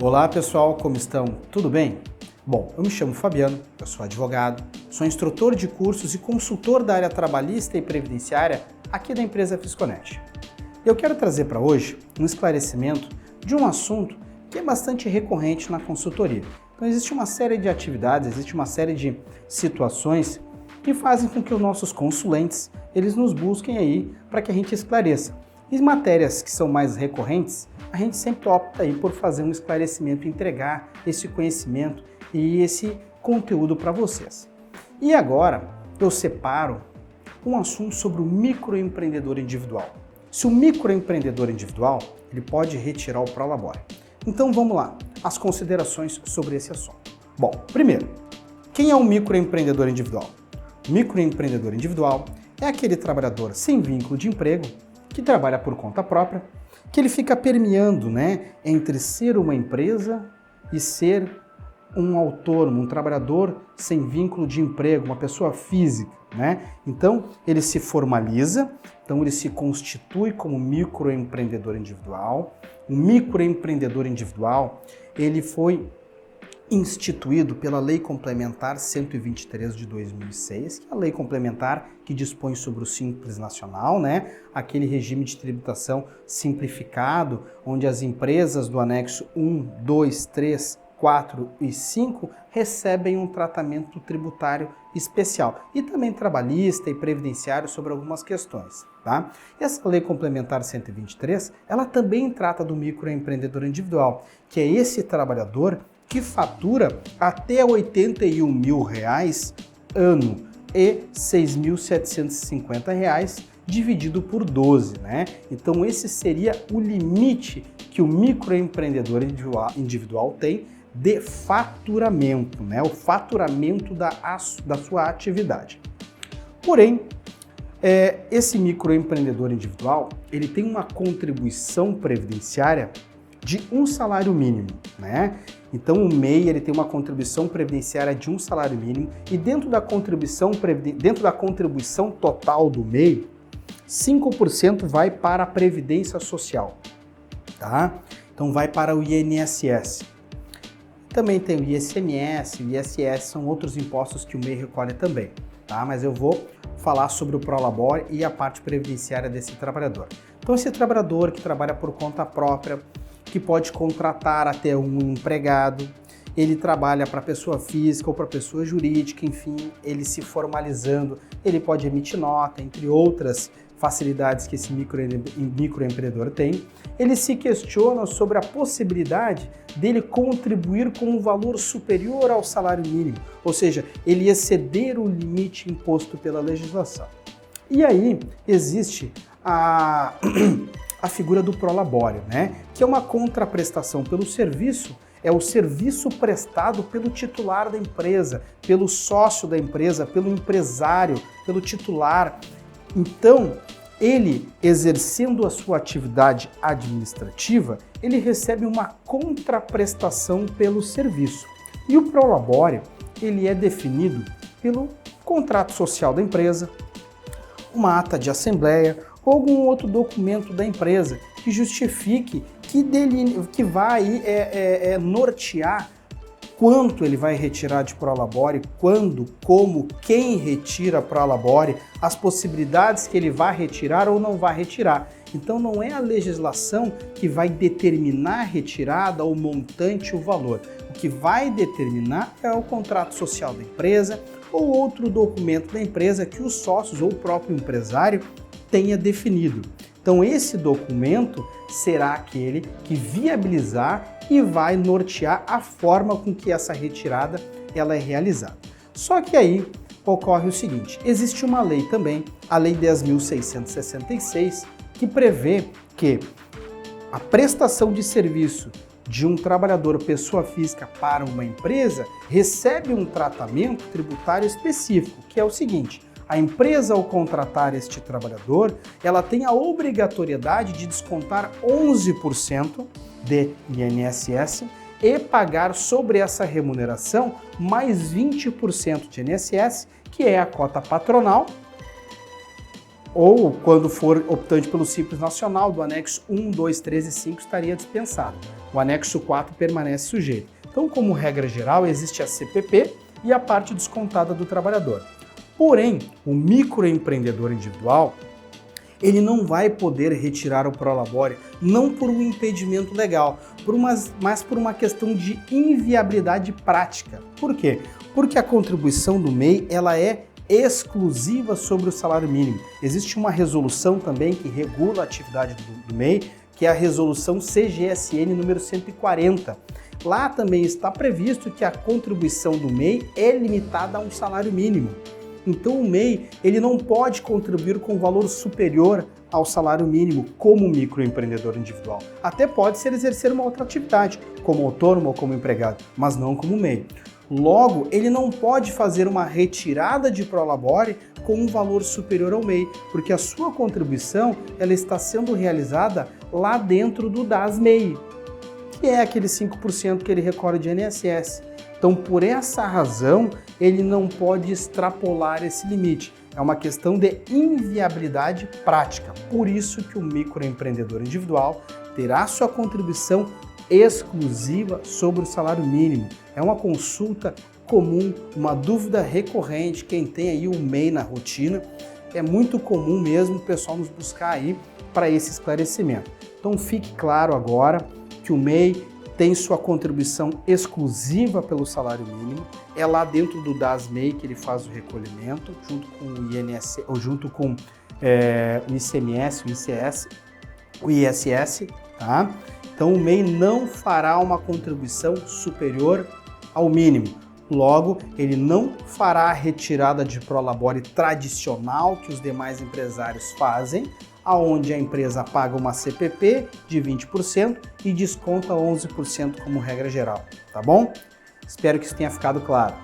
Olá pessoal, como estão? Tudo bem? Bom, eu me chamo Fabiano, eu sou advogado, sou instrutor de cursos e consultor da área trabalhista e previdenciária aqui da empresa Fisconet. Eu quero trazer para hoje um esclarecimento de um assunto que é bastante recorrente na consultoria. Então existe uma série de atividades, existe uma série de situações que fazem com que os nossos consulentes eles nos busquem aí para que a gente esclareça. E matérias que são mais recorrentes, a gente sempre opta aí por fazer um esclarecimento, entregar esse conhecimento e esse conteúdo para vocês. E agora eu separo um assunto sobre o microempreendedor individual. Se o microempreendedor individual, ele pode retirar o Prolabore. Então vamos lá, as considerações sobre esse assunto. Bom, primeiro, quem é o microempreendedor individual? O microempreendedor individual é aquele trabalhador sem vínculo de emprego que trabalha por conta própria, que ele fica permeando, entre ser uma empresa e ser um autônomo, um trabalhador sem vínculo de emprego, uma pessoa física, Então, ele se formaliza, então ele se constitui como microempreendedor individual. O microempreendedor individual, ele foi instituído pela Lei Complementar 123 de 2006, que é a lei complementar que dispõe sobre o Simples Nacional, aquele regime de tributação simplificado, onde as empresas do anexo 1, 2, 3, 4 e 5 recebem um tratamento tributário especial e também trabalhista e previdenciário sobre algumas questões, tá? Essa lei complementar 123, ela também trata do microempreendedor individual, que é esse trabalhador que fatura até R$ 81 mil ano e R$ 6.750 dividido por 12, Então esse seria o limite que o microempreendedor individual tem de faturamento, o faturamento da sua atividade. Porém, esse microempreendedor individual, ele tem uma contribuição previdenciária de um salário mínimo, Então o MEI ele tem uma contribuição previdenciária de um salário mínimo e dentro da contribuição total do MEI, 5% vai para a Previdência Social, tá? Então vai para o INSS. Também tem o ICMS, o ISS, são outros impostos que o MEI recolhe também, tá? Mas eu vou falar sobre o Prolabore e a parte previdenciária desse trabalhador. Então esse trabalhador que trabalha por conta própria, que pode contratar até um empregado, ele trabalha para pessoa física ou para pessoa jurídica, enfim, ele se formalizando, ele pode emitir nota, entre outras facilidades que esse microempreendedor tem. Ele se questiona sobre a possibilidade dele contribuir com um valor superior ao salário mínimo, ou seja, ele exceder o limite imposto pela legislação. E aí existe a figura do Prolabore, que é uma contraprestação pelo serviço, é o serviço prestado pelo titular da empresa, pelo sócio da empresa, pelo empresário, pelo titular. Então, ele exercendo a sua atividade administrativa, ele recebe uma contraprestação pelo serviço. E o Prolabore, ele é definido pelo contrato social da empresa, uma ata de assembleia, ou algum outro documento da empresa que justifique, que vai nortear quanto ele vai retirar de Prolabore, quando, como, quem retira Prolabore, as possibilidades que ele vai retirar ou não vai retirar. Então não é a legislação que vai determinar a retirada, o montante, o valor. O que vai determinar é o contrato social da empresa ou outro documento da empresa que os sócios ou o próprio empresário tenha definido. Então esse documento será aquele que viabilizar e vai nortear a forma com que essa retirada ela é realizada. Só que aí ocorre o seguinte, existe uma lei também, a Lei 10.666, que prevê que a prestação de serviço de um trabalhador pessoa física para uma empresa recebe um tratamento tributário específico, que é o seguinte: a empresa, ao contratar este trabalhador, ela tem a obrigatoriedade de descontar 11% de INSS e pagar sobre essa remuneração mais 20% de INSS, que é a cota patronal, ou quando for optante pelo Simples Nacional, do anexo 1, 2, 3 e 5 estaria dispensado. O anexo 4 permanece sujeito. Então, como regra geral, existe a CPP e a parte descontada do trabalhador. Porém, o microempreendedor individual, ele não vai poder retirar o Prolabore, não por um impedimento legal, mas por uma questão de inviabilidade prática. Por quê? Porque a contribuição do MEI ela é exclusiva sobre o salário mínimo. Existe uma resolução também que regula a atividade do MEI, que é a resolução CGSN número 140. Lá também está previsto que a contribuição do MEI é limitada a um salário mínimo. Então o MEI ele não pode contribuir com valor superior ao salário mínimo como microempreendedor individual. Até pode se ele exercer uma outra atividade, como autônomo ou como empregado, mas não como MEI. Logo, ele não pode fazer uma retirada de Prolabore com um valor superior ao MEI, porque a sua contribuição ela está sendo realizada lá dentro do DAS-MEI, que é aquele 5% que ele recolhe de INSS. Então, por essa razão, ele não pode extrapolar esse limite. É uma questão de inviabilidade prática. Por isso que o microempreendedor individual terá sua contribuição exclusiva sobre o salário mínimo. É uma consulta comum, uma dúvida recorrente, quem tem aí o MEI na rotina. É muito comum mesmo o pessoal nos buscar aí para esse esclarecimento. Então fique claro agora que o MEI tem sua contribuição exclusiva pelo salário mínimo, é lá dentro do DAS-MEI que ele faz o recolhimento, junto com o INSS, ou junto com o ICMS, o ICS, o ISS, tá? Então o MEI não fará uma contribuição superior ao mínimo. Logo, ele não fará a retirada de Prolabore tradicional que os demais empresários fazem, aonde a empresa paga uma CPP de 20% e desconta 11% como regra geral, tá bom? Espero que isso tenha ficado claro.